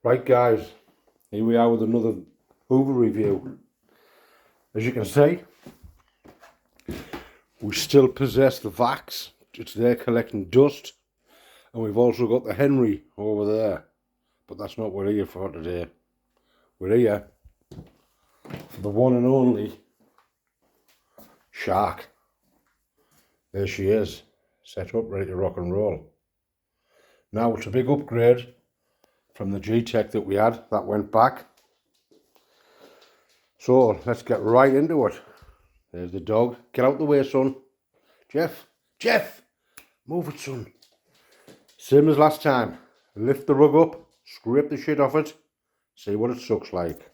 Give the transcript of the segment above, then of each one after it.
Right guys, here we are with another Hoover review. As you can see, we still possess the Vax. It's there collecting dust. And we've also got the Henry over there. But that's not what we're here for today. We're here for the one and only Shark. There she is, set up, ready to rock and roll. Now it's a big upgrade from the G-Tech that we had, that went back. So let's get right into it. There's the dog. Get out the way, son. Jeff, move it, son. Same as last time. Lift the rug up, scrape the shit off it, see what it sucks like.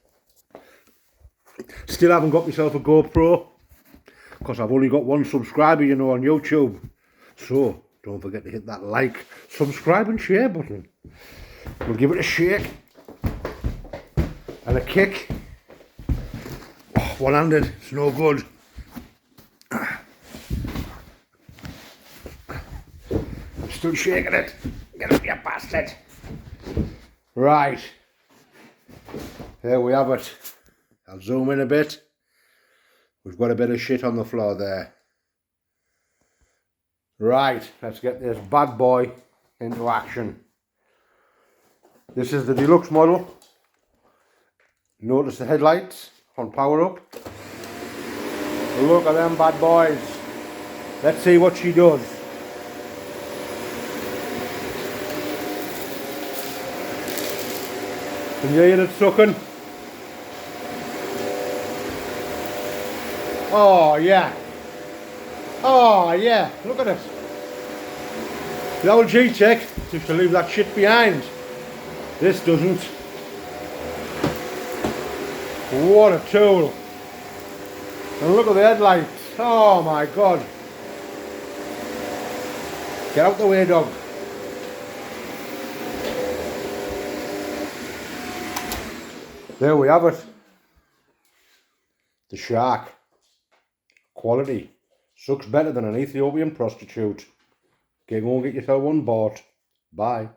Still haven't got myself a GoPro, because I've only got one subscriber, you know, on YouTube. So don't forget to hit that like, subscribe and share button. We'll give it a shake and a kick. Oh, one-handed, it's no good. I'm still shaking it. Get up, you bastard. Right. There we have it. I'll zoom in a bit. We've got a bit of shit on the floor there. Right, let's get this bad boy into action. This is the deluxe model. Notice the headlights on power up. Look at them bad boys. Let's see what she does. Can you hear it sucking? Oh yeah. Oh yeah, look at it. The old G-Tech used to leave that shit behind. This doesn't. What a tool. And look at the headlights. Oh my god. Get out the way, dog. There we have it. The Shark. Quality. Sucks better than an Ethiopian prostitute. Go and get yourself one bought. Bye.